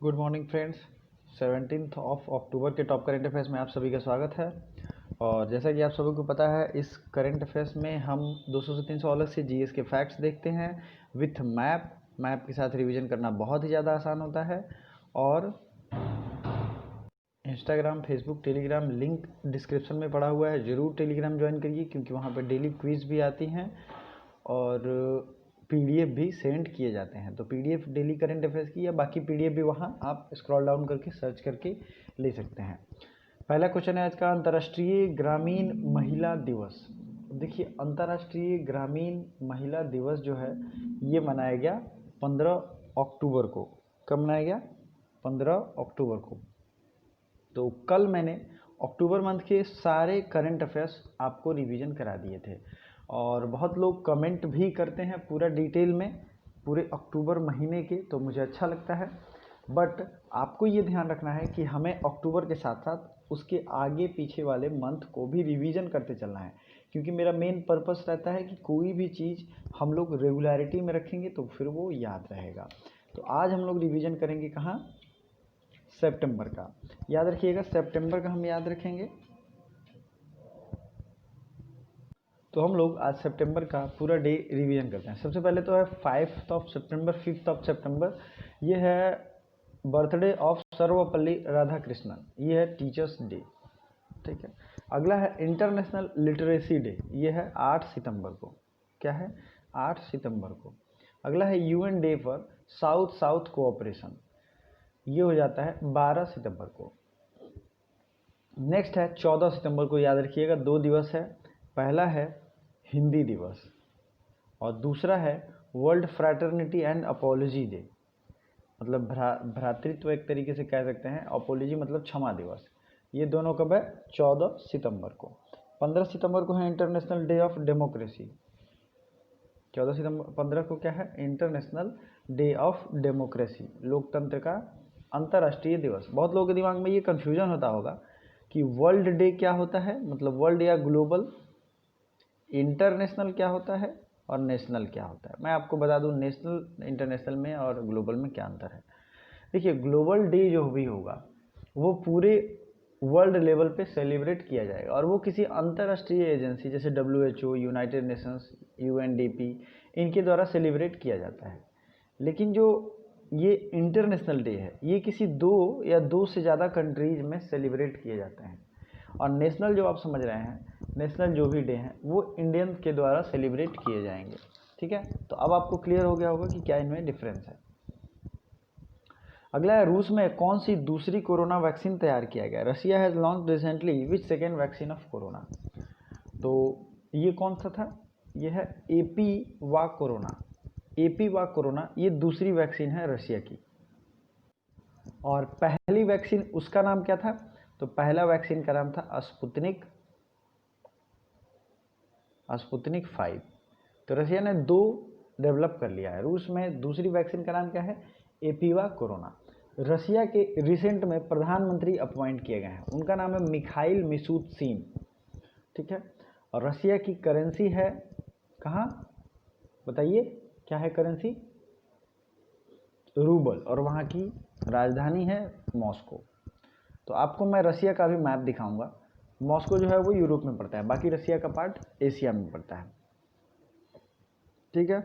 Good morning friends. 17 of October के top current affairs में आप सभी का स्वागत है। और जैसा कि आप सभी को पता है, इस करंट अफेयर्स में हम 200 से 300 अलग से जीएस के फैक्ट्स देखते हैं विथ मैप के साथ रिवीजन करना बहुत ही ज़्यादा आसान होता है। और Instagram, Facebook, Telegram link description में पड़ा हुआ है, ज़रूर टेलीग्राम ज्वाइन करिए क्योंकि वहाँ पर डेली क्विज भी आती हैं और पीडीएफ भी सेंड किए जाते हैं। तो पीडीएफ डेली करंट अफेयर्स की या बाकी पीडीएफ भी वहाँ आप स्क्रॉल डाउन करके सर्च करके ले सकते हैं। पहला क्वेश्चन है आज का, अंतर्राष्ट्रीय ग्रामीण महिला दिवस। देखिए, अंतर्राष्ट्रीय ग्रामीण महिला दिवस जो है ये मनाया गया 15 अक्टूबर को। कब मनाया गया? 15 अक्टूबर को। तो कल मैंने अक्टूबर मंथ के सारे करंट अफेयर्स आपको रिवीजन करा दिए थे और बहुत लोग कमेंट भी करते हैं पूरा डिटेल में पूरे अक्टूबर महीने के, तो मुझे अच्छा लगता है। बट आपको ये ध्यान रखना है कि हमें अक्टूबर के साथ साथ उसके आगे पीछे वाले मंथ को भी रिवीजन करते चलना है, क्योंकि मेरा मेन पर्पस रहता है कि कोई भी चीज़ हम लोग रेगुलरिटी में रखेंगे तो फिर वो याद रहेगा। तो आज हम लोग रिवीजन करेंगे कहाँ? सितंबर का। याद रखिएगा, सितंबर का हम याद रखेंगे। तो हम लोग आज सितंबर का पूरा डे रिवीजन करते हैं। सबसे पहले तो है 5th of September, 5th of सितंबर, ये है बर्थडे ऑफ सर्वपल्ली राधाकृष्णन, ये है टीचर्स डे। ठीक है। अगला है इंटरनेशनल लिटरेसी डे, ये है 8 सितंबर को। क्या है? 8 सितंबर को। अगला है UN day for south south cooperation, ये हो जाता है 12 सितंबर को। नेक्स्ट है 14 सितंबर को, याद रखिएगा 2 दिवस है। पहला है हिंदी दिवस और दूसरा है world fraternity and apology day, मतलब भ्रातृत्व एक तरीके से कह सकते हैं, अपॉलजी मतलब क्षमा दिवस। ये दोनों कब है? 14 सितंबर को। 15 सितंबर को है इंटरनेशनल डे ऑफ डेमोक्रेसी। 14 सितंबर 15 को क्या है? इंटरनेशनल डे ऑफ डेमोक्रेसी, लोकतंत्र का अंतर्राष्ट्रीय दिवस। बहुत लोगों के दिमाग में ये कन्फ्यूजन होता होगा कि वर्ल्ड डे क्या होता है, मतलब वर्ल्ड या ग्लोबल, इंटरनेशनल क्या होता है और नेशनल क्या होता है। मैं आपको बता दूं नेशनल, इंटरनेशनल में और ग्लोबल में क्या अंतर है। देखिए, ग्लोबल डे जो भी होगा वो पूरे वर्ल्ड लेवल पे सेलिब्रेट किया जाएगा और वो किसी अंतर्राष्ट्रीय एजेंसी जैसे WHO, यूनाइटेड नेशंस, UNDP, इनके द्वारा सेलिब्रेट किया जाता है। लेकिन जो ये इंटरनेशनल डे है ये किसी 2 या 2 से ज़्यादा कंट्रीज में सेलिब्रेट किए जाते हैं। और नेशनल जो आप समझ रहे हैं, नेशनल जो भी डे हैं वो इंडियन के द्वारा सेलिब्रेट किए जाएंगे। ठीक है, तो अब आपको क्लियर हो गया होगा कि क्या इनमें डिफरेंस है। अगला है, रूस में कौन सी दूसरी कोरोना वैक्सीन तैयार किया गया? Russia has launch recently which second vaccine of corona. तो ये कौन सा था? ये है एपीवा कोरोना। एपीवा कोरोना ये दूसरी वैक्सीन है रशिया की। और पहली वैक्सीन, उसका नाम क्या था? तो पहला वैक्सीन का नाम था स्पुतनिक 5। तो रशिया ने 2 डेवलप कर लिया है। रूस में दूसरी वैक्सीन का नाम क्या है? एपीवा कोरोना। रशिया के रिसेंट में प्रधानमंत्री अपॉइंट किए गए हैं, उनका नाम है मिखाइल मिशूतिन। ठीक है। और रशिया की करेंसी है कहाँ? बताइए क्या है करेंसी? रूबल। और वहाँ की राजधानी है मॉस्को। तो आपको मैं रशिया का भी मैप दिखाऊंगा। मॉस्को जो है वो यूरोप में पड़ता है, बाकी रशिया का पार्ट एशिया में पड़ता है। ठीक है।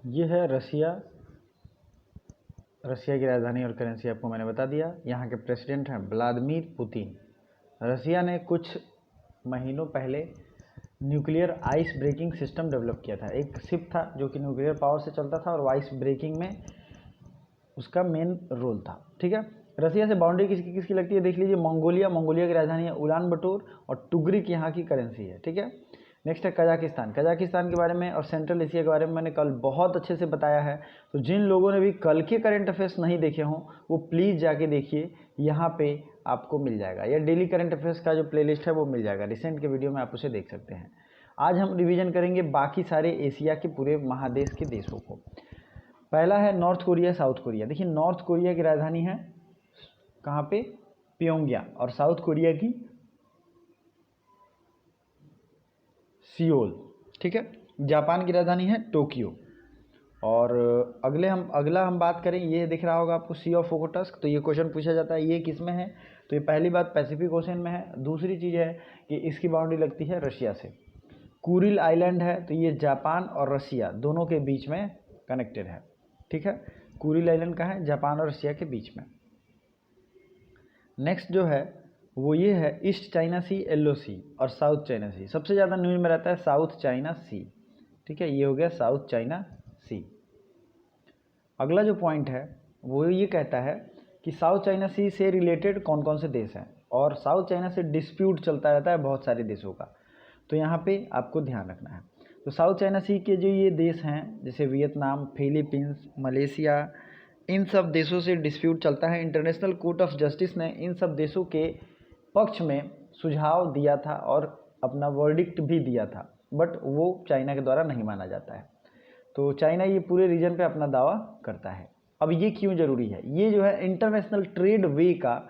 ये है रशिया। रशिया की राजधानी और करेंसी आपको मैंने बता दिया। यहाँ के प्रेसिडेंट हैं व्लादिमीर पुतिन। रशिया ने कुछ महीनों पहले nuclear ice braking system develop किया था। एक शिप था जो कि न्यूक्लियर पावर से चलता था और आइस ब्रेकिंग में उसका मेन रोल था। ठीक है। रशिया से बाउंड्री किसकी किसकी लगती है देख लीजिए। मंगोलिया की राजधानी है उलान बटोर और टुगरिक यहाँ की करेंसी है। ठीक है। नेक्स्ट है कजाकिस्तान। कजाकिस्तान के बारे में और सेंट्रल एशिया के बारे में मैंने कल बहुत अच्छे से बताया है। तो जिन लोगों ने भी कल के करंट अफेयर्स नहीं देखे हों वो प्लीज़ जाके देखिए, यहाँ पे आपको मिल जाएगा, या डेली करंट अफेयर्स का जो प्लेलिस्ट है वो मिल जाएगा। रिसेंट के वीडियो में आप उसे देख सकते हैं। आज हम रिवीजन करेंगे बाकी सारे एशिया के पूरे महादेश के देशों को। पहला है नॉर्थ कोरिया, साउथ कोरिया। देखिए, नॉर्थ कोरिया की राजधानी है कहाँ पे? प्योंगयांग। और साउथ कोरिया की सियोल। ठीक है। जापान की राजधानी है टोक्यो। और अगला हम बात करें, ये दिख रहा होगा आपको सी ऑफ ओखोटस्क। तो ये क्वेश्चन पूछा जाता है ये किस में है, तो ये पहली बात पैसिफिक ओशन में है। दूसरी चीज़ है कि इसकी बाउंड्री लगती है रशिया से। कुरिल आइलैंड है, तो ये जापान और रशिया दोनों के बीच में कनेक्टेड है। ठीक है, कुरिल आइलैंड कहाँ है, जापान और रशिया के बीच में। नेक्स्ट जो है वो ये है ईस्ट चाइना सी, येलो सी और साउथ चाइना सी। सबसे ज़्यादा न्यूज में रहता है साउथ चाइना सी। ठीक है, ये हो गया साउथ चाइना सी। अगला जो पॉइंट है वो ये कहता है कि साउथ चाइना सी से रिलेटेड कौन कौन से देश हैं, और साउथ चाइना से डिस्प्यूट चलता रहता है बहुत सारे देशों का, तो यहाँ पे आपको ध्यान रखना है। तो साउथ चाइना सी के जो ये देश हैं जैसे वियतनाम, फिलीपींस, मलेशिया, इन सब देशों से डिस्प्यूट चलता है। इंटरनेशनल कोर्ट ऑफ जस्टिस ने इन सब देशों के पक्ष में सुझाव दिया था और अपना वर्डिक्ट भी दिया था, बट वो चाइना के द्वारा नहीं माना जाता है। तो चाइना ये पूरे रीजन पे अपना दावा करता है। अब ये क्यों ज़रूरी है, ये जो है इंटरनेशनल ट्रेड वे का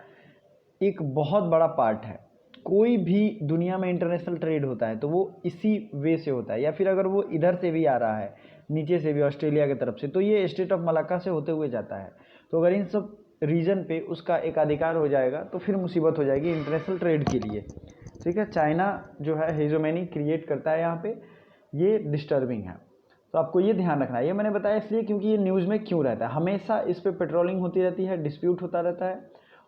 एक बहुत बड़ा पार्ट है। कोई भी दुनिया में इंटरनेशनल ट्रेड होता है तो वो इसी वे से होता है, या फिर अगर वो इधर से भी आ रहा है नीचे से भी ऑस्ट्रेलिया की तरफ से, तो ये स्टेट ऑफ मलाक्का से होते हुए जाता है। तो अगर इन सब रीजन पे उसका एक अधिकार हो जाएगा तो फिर मुसीबत हो जाएगी इंटरनेशनल ट्रेड के लिए। ठीक है, चाइना जो है हेजोमेनी क्रिएट करता है यहाँ पे, ये डिस्टर्बिंग है। तो आपको ये ध्यान रखना है। ये मैंने बताया इसलिए क्योंकि ये न्यूज़ में क्यों रहता है, हमेशा इस पर पेट्रोलिंग होती रहती है, डिस्प्यूट होता रहता है,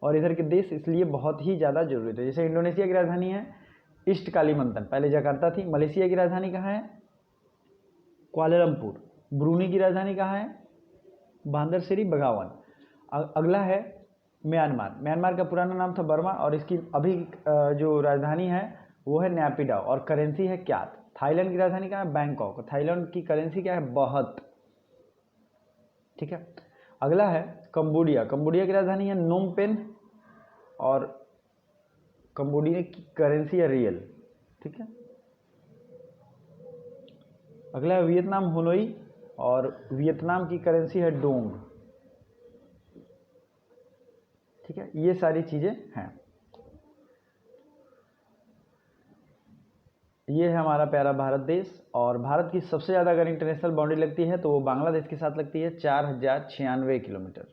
और इधर के देश इसलिए बहुत ही ज़्यादा जरूरी थे। जैसे इंडोनेशिया की राजधानी है ईस्ट कालीमंतन, पहले जकार्ता थी। मलेशिया की राजधानी कहाँ है, कुआलालंपुर। ब्रूनी की राजधानी कहाँ है, बांदर सिरी बगावन। अगला है म्यांमार। म्यांमार का पुराना नाम था बर्मा, और इसकी अभी जो राजधानी है वो है नैपिडाओ, और करेंसी है क्यात। थाईलैंड की राजधानी कहाँ है, बैंकॉक। थाईलैंड की करेंसी क्या है, बहत। ठीक है, अगला है कंबोडिया। कंबोडिया की राजधानी है नोम पेन, और कंबोडिया की करेंसी है रियल। ठीक है, अगला है वियतनाम, हनोई, और वियतनाम की करेंसी है डोंग। ठीक है, ये सारी चीज़ें हैं। ये है हमारा प्यारा भारत देश, और भारत की सबसे ज़्यादा अगर इंटरनेशनल बाउंड्री लगती है तो वो बांग्लादेश के साथ लगती है 4096 किलोमीटर।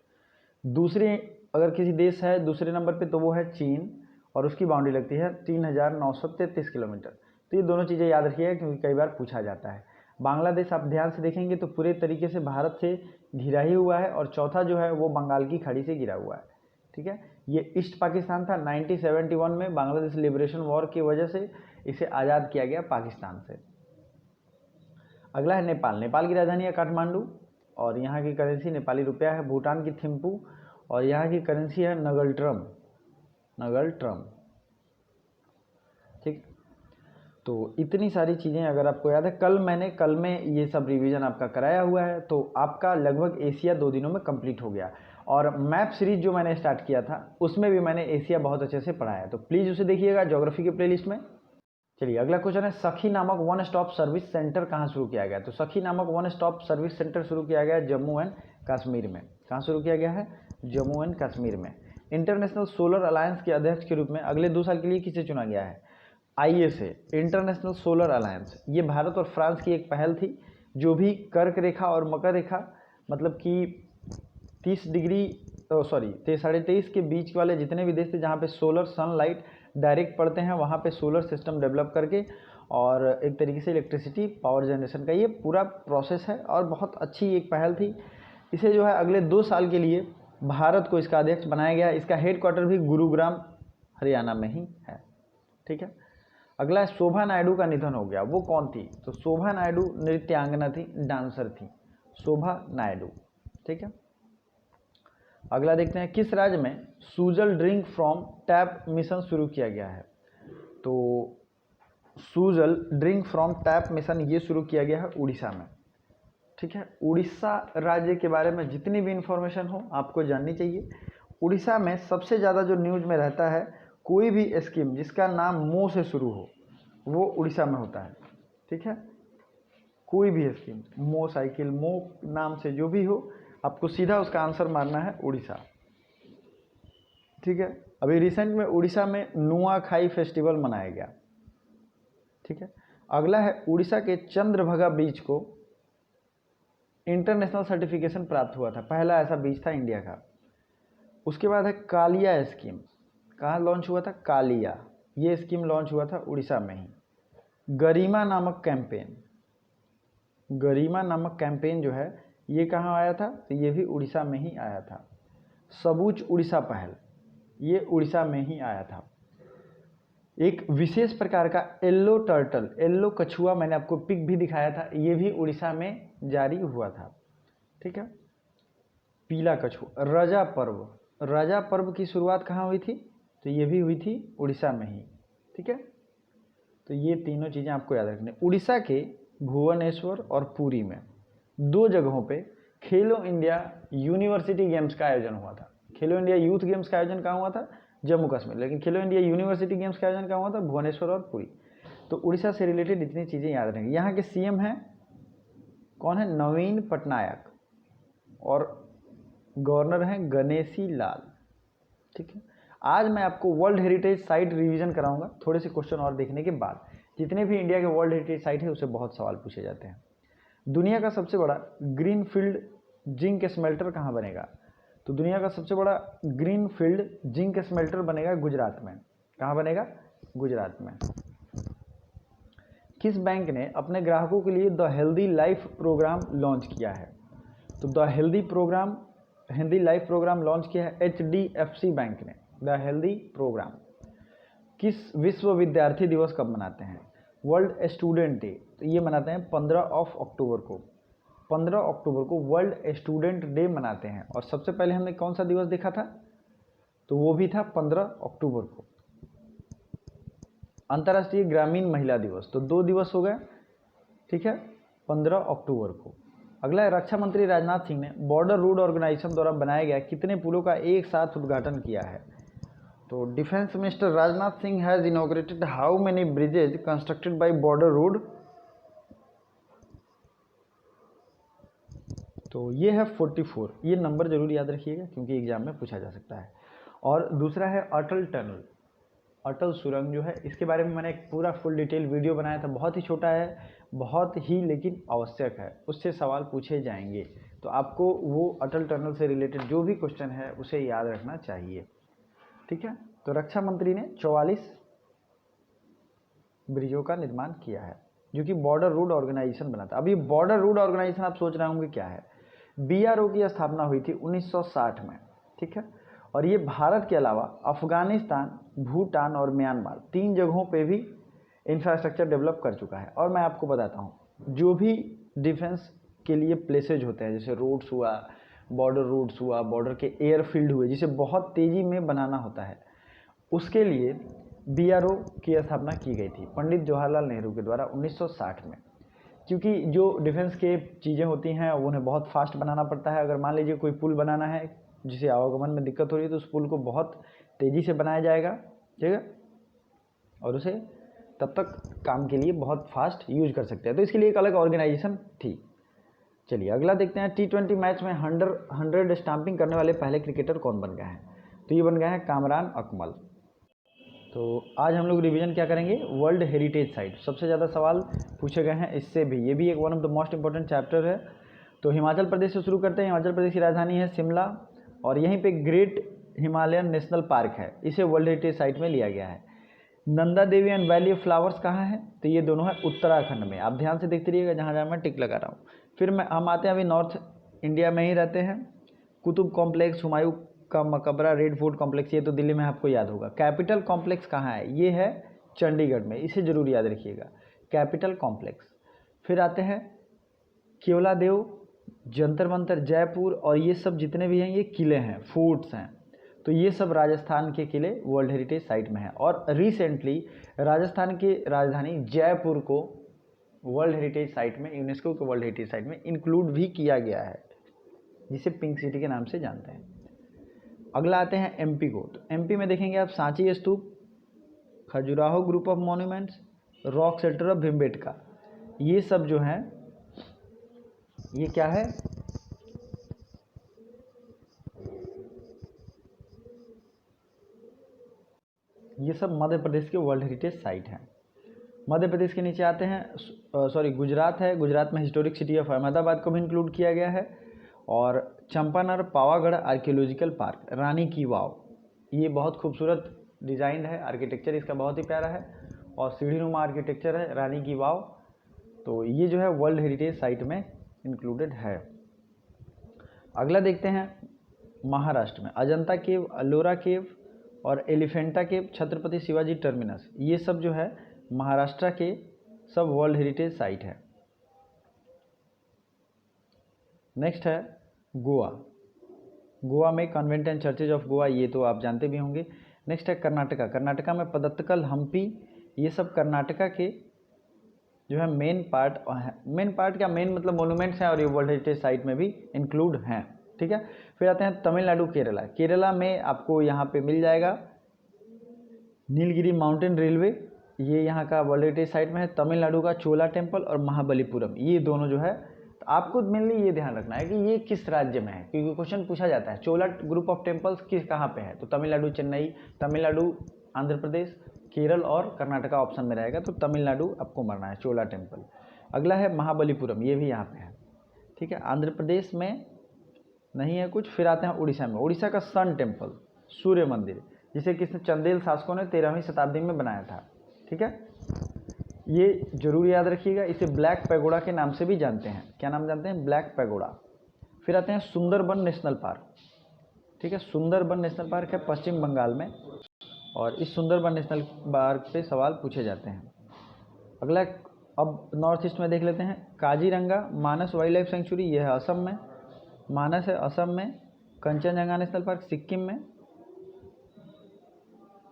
दूसरे अगर किसी देश है दूसरे नंबर पे तो वो है चीन, और उसकी बाउंड्री लगती है 3933 किलोमीटर। तो ये दोनों चीज़ें याद रखिएगा क्योंकि कई बार पूछा जाता है। बांग्लादेश आप ध्यान से देखेंगे तो पूरे तरीके से भारत से घिरा ही हुआ है, और चौथा जो है वो बंगाल की खाड़ी से घिरा हुआ है। ठीक है, ये ईस्ट पाकिस्तान था। 1971 में बांग्लादेश लिबरेशन वॉर की वजह से इसे आज़ाद किया गया पाकिस्तान से। अगला है नेपाल। नेपाल की राजधानी है काठमांडू, और यहाँ की करेंसी नेपाली रुपया है। भूटान की थिम्पू, और यहाँ की करेंसी है नगलट्रम। नगलट्रम। ठीक, तो इतनी सारी चीज़ें अगर आपको याद है, कल में ये सब रिवीजन आपका कराया हुआ है, तो आपका लगभग एशिया 2 दिनों में कंप्लीट हो गया। और मैप सीरीज जो मैंने स्टार्ट किया था उसमें भी मैंने एशिया बहुत अच्छे से पढ़ाया, तो प्लीज़ उसे देखिएगा ज्योग्राफी के प्लेलिस्ट में। चलिए अगला क्वेश्चन है, सखी नामक वन स्टॉप सर्विस सेंटर कहाँ शुरू किया गया। तो सखी नामक वन स्टॉप सर्विस सेंटर शुरू किया गया है जम्मू एंड कश्मीर में। कहाँ शुरू किया गया है, जम्मू एंड कश्मीर में। इंटरनेशनल सोलर अलायंस के अध्यक्ष के रूप में अगले 2 साल के लिए किसे चुना गया है, ISA, इंटरनेशनल सोलर अलायंस। ये भारत और फ्रांस की एक पहल थी, जो भी कर्क रेखा और मकर रेखा मतलब कि 30 डिग्री 23.5 के बीच वाले जितने भी देश थे जहाँ पे सोलर सनलाइट डायरेक्ट पड़ते हैं, वहाँ पे सोलर सिस्टम डेवलप करके और एक तरीके से इलेक्ट्रिसिटी पावर जनरेशन का ये पूरा प्रोसेस है, और बहुत अच्छी एक पहल थी। इसे जो है अगले 2 साल के लिए भारत को इसका अध्यक्ष बनाया गया। इसका हेडक्वार्टर भी गुरुग्राम हरियाणा में ही है। ठीक है, अगला है शोभा नायडू का निधन हो गया। वो कौन थी, तो शोभा नायडू नृत्यांगना थी, डांसर थी, शोभा नायडू। ठीक है, अगला देखते हैं, किस राज्य में Sujal drink from tap mission शुरू किया गया है। तो Sujal drink from tap mission ये शुरू किया गया है उड़ीसा में। ठीक है, उड़ीसा राज्य के बारे में जितनी भी इंफॉर्मेशन हो आपको जाननी चाहिए। उड़ीसा में सबसे ज़्यादा जो न्यूज़ में रहता है, कोई भी स्कीम जिसका नाम मो से शुरू हो वो उड़ीसा में होता है। ठीक है, कोई भी स्कीम, मो साइकिल, मो नाम से जो भी हो, आपको सीधा उसका आंसर मारना है उड़ीसा। ठीक है, अभी रिसेंट में उड़ीसा में नुआखाई फेस्टिवल मनाया गया। ठीक है, अगला है उड़ीसा के चंद्रभागा बीच को इंटरनेशनल सर्टिफिकेशन प्राप्त हुआ था, पहला ऐसा बीच था इंडिया का। उसके बाद है कालिया स्कीम, कहाँ लॉन्च हुआ था? कालिया, ये स्कीम लॉन्च हुआ था उड़ीसा में ही। गरिमा नामक कैंपेन, गरिमा नामक कैंपेन जो है ये कहाँ आया था? तो ये भी उड़ीसा में ही आया था। सबूज उड़ीसा पहल, ये उड़ीसा में ही आया था। एक विशेष प्रकार का येल्लो टर्टल, येल्लो कछुआ, मैंने आपको पिक भी दिखाया था, ये भी उड़ीसा में जारी हुआ था। ठीक है, पीला कछुआ। रजा पर्व, रजा पर्व की शुरुआत कहाँ हुई थी? तो ये भी हुई थी उड़ीसा में ही। ठीक है, तो ये तीनों चीज़ें आपको याद रखनी। उड़ीसा के भुवनेश्वर और पुरी में 2 जगहों पे खेलो इंडिया यूनिवर्सिटी गेम्स का आयोजन हुआ था। खेलो इंडिया यूथ गेम्स का आयोजन कहाँ हुआ था? जम्मू कश्मीर। लेकिन खेलो इंडिया यूनिवर्सिटी गेम्स का आयोजन कहाँ हुआ था? भुवनेश्वर और पुरी। तो उड़ीसा से रिलेटेड इतनी चीज़ें याद रहेंगी। यहाँ के सीएम हैं कौन है? नवीन पटनायक, और गवर्नर हैं गणेशी लाल। ठीक है, आज मैं आपको वर्ल्ड हेरिटेज साइट रिवीजन कराऊंगा थोड़े से क्वेश्चन और देखने के बाद। जितने भी इंडिया के वर्ल्ड हेरिटेज साइट है उससे बहुत सवाल पूछे जाते हैं। दुनिया का सबसे बड़ा ग्रीनफील्ड जिंक स्मेल्टर कहाँ बनेगा? तो दुनिया का सबसे बड़ा ग्रीनफील्ड जिंक स्मेल्टर बनेगा गुजरात में। कहाँ बनेगा? गुजरात में। किस बैंक ने अपने ग्राहकों के लिए the healthy life program launch किया है? तो the healthy life program launch किया है HDFC बैंक ने, द हेल्दी प्रोग्राम। किस विश्व विद्यार्थी दिवस कब मनाते हैं? वर्ल्ड स्टूडेंट डे, तो ये मनाते हैं 15 अक्टूबर को। 15 अक्टूबर को वर्ल्ड स्टूडेंट डे मनाते हैं। और सबसे पहले हमने कौन सा दिवस देखा था? तो वो भी था 15 अक्टूबर को। अंतर्राष्ट्रीय ग्रामीण महिला दिवस, तो 2 दिवस हो गए। ठीक है, 15 अक्टूबर को। अगला है रक्षा मंत्री राजनाथ सिंह ने बॉर्डर रोड ऑर्गेनाइजेशन द्वारा बनाया गया कितने पुलों का एक साथ उद्घाटन किया है? तो defence minister Rajnath Singh has inaugurated how many bridges constructed by border road? तो ये है 44। ये नंबर जरूर याद रखिएगा क्योंकि एग्जाम में पूछा जा सकता है। और दूसरा है अटल टनल, अटल सुरंग जो है, इसके बारे में मैंने एक पूरा फुल डिटेल वीडियो बनाया था। बहुत ही छोटा है, बहुत ही लेकिन आवश्यक है, उससे सवाल पूछे जाएंगे। तो आपको वो अटल टनल से रिलेटेड जो भी क्वेश्चन है उसे याद रखना चाहिए। ठीक है, तो रक्षा मंत्री ने 44 ब्रिजों का निर्माण किया है जो कि बॉर्डर रोड ऑर्गेनाइजेशन बना था। अब ये बॉर्डर रोड ऑर्गेनाइजेशन आप सोच रहे होंगे क्या है? BRO की स्थापना हुई थी 1960 में। ठीक है, और ये भारत के अलावा अफगानिस्तान, भूटान और म्यांमार 3 जगहों पे भी इंफ्रास्ट्रक्चर डेवलप कर चुका है। और मैं आपको बताता हूँ, जो भी डिफेंस के लिए प्लेसेज होते हैं, जैसे रोड्स हुआ, बॉर्डर रोड्स हुआ, बॉर्डर के एयरफील्ड हुए, जिसे बहुत तेज़ी में बनाना होता है, उसके लिए BRO की स्थापना की गई थी पंडित जवाहरलाल नेहरू के द्वारा 1960 में। क्योंकि जो डिफेंस के चीज़ें होती हैं उन्हें बहुत फास्ट बनाना पड़ता है। अगर मान लीजिए कोई पुल बनाना है जिसे आवागमन में दिक्कत हो रही है तो उस पुल को बहुत तेज़ी से बनाया जाएगा। ठीक है, और उसे तब तक काम के लिए बहुत फास्ट यूज कर सकते हैं, तो इसके लिए एक अलग ऑर्गेनाइजेशन थी। चलिए अगला देखते हैं। T20 मैच में 100 स्टंपिंग करने वाले पहले क्रिकेटर कौन बन गए हैं? तो ये बन गए हैं कामरान अकमल। तो आज हम लोग रिवीजन क्या करेंगे? World heritage site. सबसे ज़्यादा सवाल पूछे गए हैं इससे भी, ये भी एक one of the most important chapter है। तो हिमाचल प्रदेश से शुरू करते हैं। हिमाचल प्रदेश की राजधानी है शिमला, और यहीं पे ग्रेट हिमालयन नेशनल पार्क है, इसे वर्ल्ड हेरिटेज साइट में लिया गया है। Nanda Devi and valley of flowers कहाँ है? तो ये दोनों है उत्तराखंड में। आप ध्यान से देखते रहिएगा, जहाँ जहाँ मैं टिक लगा रहा हूँ। फिर हम आते हैं, अभी नॉर्थ इंडिया में ही रहते हैं। कुतुब कॉम्प्लेक्स, हुमायूं का मकबरा, रेड फोर्ट कॉम्प्लेक्स, ये तो दिल्ली में आपको याद होगा। कैपिटल कॉम्प्लेक्स कहाँ है? ये है चंडीगढ़ में, इसे जरूर याद रखिएगा, कैपिटल कॉम्प्लेक्स। फिर आते हैं केवला देव, जंतर मंतर जयपुर, और ये सब जितने भी हैं ये किले हैं, फोर्ट्स हैं। तो ये सब राजस्थान के किले वर्ल्ड हेरिटेज साइट में है। और रिसेंटली राजस्थान की राजधानी जयपुर को वर्ल्ड हेरिटेज साइट में, यूनेस्को के वर्ल्ड हेरिटेज साइट में इंक्लूड भी किया गया है, जिसे पिंक सिटी के नाम से जानते हैं। अगला आते हैं MP को। तो MP में देखेंगे आप Sanchi stupa, Khajuraho group of monuments, rock shelter of Bhimbetka, ये सब जो हैं ये क्या है? ये सब मध्य प्रदेश के वर्ल्ड हेरिटेज साइट हैं। मध्य प्रदेश के नीचे आते हैं गुजरात है। गुजरात में हिस्टोरिक सिटी ऑफ अहमदाबाद को भी इंक्लूड किया गया है। और चंपानर पावागढ़ आर्कियोलॉजिकल पार्क, रानी की वाव, ये बहुत खूबसूरत डिज़ाइन है, आर्किटेक्चर इसका बहुत ही प्यारा है और सीढ़ीनुमा आर्किटेक्चर है रानी की वाव। तो ये जो है वर्ल्ड हेरिटेज साइट में इंक्लूडेड है। अगला देखते हैं महाराष्ट्र में अजंता केव, अल्लोरा केव और एलिफेंटा केव, छत्रपति शिवाजी टर्मिनस, ये सब जो है महाराष्ट्र के सब वर्ल्ड हेरिटेज साइट है। नेक्स्ट है गोवा। गोवा में convent and churches of Goa, ये तो आप जानते भी होंगे। नेक्स्ट है कर्नाटका। कर्नाटका में पदत्तकल, हम्पी, ये सब कर्नाटका के जो है मेन पार्ट क्या मेन मतलब मोनूमेंट्स हैं और ये वर्ल्ड हेरिटेज साइट में भी इंक्लूड हैं। ठीक है। फिर आते हैं तमिलनाडु, केरला। केरला में आपको यहाँ पे मिल जाएगा नीलगिरी माउंटेन रेलवे, ये यहाँ का वर्ल्ड हेरिटेज साइट में है। तमिलनाडु का चोला टेम्पल और महाबलीपुरम, ये दोनों जो है, तो आपको मेनली ये ध्यान रखना है कि ये किस राज्य में है, क्योंकि क्वेश्चन पूछा जाता है चोला ग्रुप ऑफ टेम्पल्स किस कहाँ पे है, तो तमिलनाडु, चेन्नई, तमिलनाडु, आंध्र प्रदेश, केरल और कर्नाटका ऑप्शन में रहेगा, तो तमिलनाडु आपको मरना है, चोला टेम्पल। अगला है महाबलीपुरम, ये भी यहाँ पे है। ठीक है। आंध्र प्रदेश में नहीं है कुछ। फिर आते हैं उड़ीसा में। उड़ीसा का सन टेम्पल, सूर्य मंदिर, जिसे किसने, चंदेल शासकों ने 13वीं शताब्दी में बनाया था। ठीक है, ये जरूर याद रखिएगा। इसे ब्लैक पैगोडा के नाम से भी जानते हैं। क्या नाम जानते हैं? Black pagoda. फिर आते हैं सुंदरबन नेशनल पार्क। ठीक है, सुंदरबन नेशनल पार्क है पश्चिम बंगाल में और इस सुंदरबन नेशनल पार्क पे सवाल पूछे जाते हैं। अगला अब नॉर्थ ईस्ट में देख लेते हैं। काजीरंगा मानस वाइल्ड लाइफ सेंचुरी, यह है असम में। मानस है असम में। कंचनजंगा नेशनल पार्क सिक्किम में।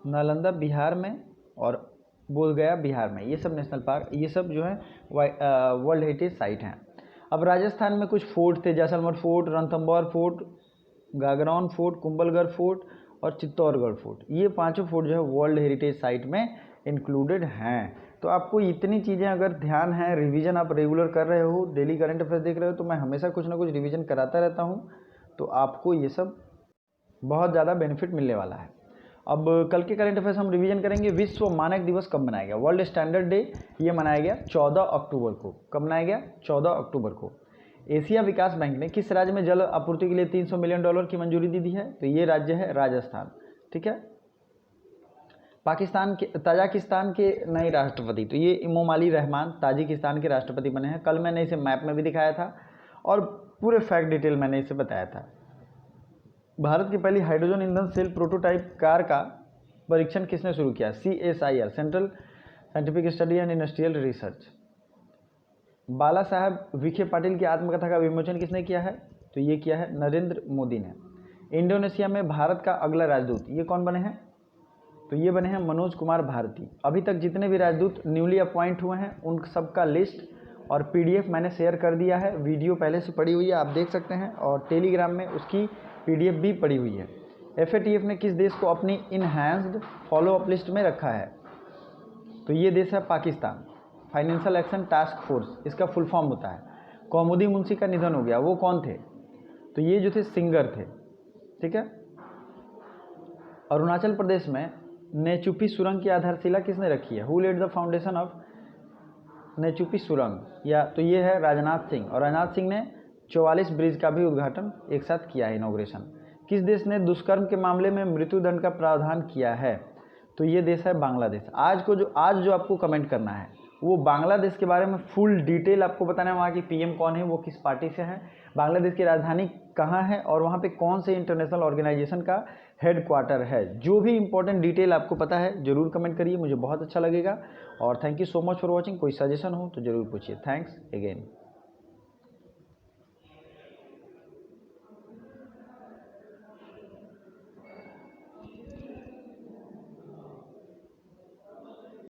नालंदा बिहार में और बोधगया बिहार में। ये सब नेशनल पार्क, ये सब जो है वर्ल्ड हेरिटेज साइट हैं। अब राजस्थान में कुछ फोर्ट थे, Jaisalmer fort, Ranthambore fort, Gagron fort, Kumbhalgarh fort और चित्तौड़गढ़ फोर्ट। ये पांचों फोर्ट जो है वर्ल्ड हेरिटेज साइट में इंक्लूडेड हैं। तो आपको इतनी चीज़ें अगर ध्यान है, रिवीजन आप रेगुलर कर रहे हो, डेली करंट अफेयर्स देख रहे हो, तो मैं हमेशा कुछ ना कुछ रिवीजन कराता रहता हूँ, तो आपको ये सब बहुत ज़्यादा बेनिफिट मिलने वाला है। अब कल के करंट अफेयर्स हम रिवीजन करेंगे। विश्व मानक दिवस कब मनाया गया? वर्ल्ड स्टैंडर्ड डे ये मनाया गया 14 अक्टूबर को। कब मनाया गया? 14 अक्टूबर को। एशिया विकास बैंक ने किस राज्य में जल आपूर्ति के लिए $300 मिलियन की मंजूरी दी है? तो ये राज्य है राजस्थान। ठीक है। ताजिकिस्तान के नए राष्ट्रपति, तो ये इमोमाली रहमान ताजिकिस्तान के राष्ट्रपति बने हैं। कल मैंने इसे मैप में भी दिखाया था और पूरे फैक्ट डिटेल मैंने इसे बताया था। भारत की पहली हाइड्रोजन ईंधन सेल प्रोटोटाइप कार का परीक्षण किसने शुरू किया? CSIR, central scientific study and industrial research. Bala Saheb Vikhe Patil की आत्मकथा का विमोचन किसने किया है? तो ये किया है नरेंद्र मोदी ने। इंडोनेशिया में भारत का अगला राजदूत, ये कौन बने हैं? तो ये बने हैं मनोज कुमार भारती। अभी तक जितने भी राजदूत न्यूली अपॉइंट हुए हैं उन सबका लिस्ट और PDF मैंने शेयर कर दिया है। वीडियो पहले से पड़ी हुई है, आप देख सकते हैं, और टेलीग्राम में उसकी PDF भी पड़ी हुई है। FATF ने किस देश को अपनी इनहैंस्ड फॉलोअप लिस्ट में रखा है? तो ये देश है Pakistan. Financial action task force, इसका फुल फॉर्म होता है। कौमुदी मुंशी का निधन हो गया, वो कौन थे? तो ये जो थे सिंगर थे। ठीक है। अरुणाचल प्रदेश में नेचुपी सुरंग की आधारशिला किसने रखी है? Who laid the foundation of Nechiphu सुरंग? या तो ये है राजनाथ सिंह, और राजनाथ सिंह ने 44 ब्रिज का भी उद्घाटन एक साथ किया है, इनॉग्रेशन। किस देश ने दुष्कर्म के मामले में मृत्युदंड का प्रावधान किया है? तो ये देश है बांग्लादेश। आज जो आपको कमेंट करना है वो बांग्लादेश के बारे में फुल डिटेल आपको बताना है। वहाँ की PM कौन है, वो किस पार्टी से है, बांग्लादेश की राजधानी कहाँ है और वहाँ पे कौन से इंटरनेशनल ऑर्गेनाइजेशन का हेड क्वार्टर है। जो भी इंपॉर्टेंट डिटेल आपको पता है जरूर कमेंट करिए, मुझे बहुत अच्छा लगेगा। और thank you so much for watching. कोई सजेशन हो तो जरूर पूछिए। Thanks again.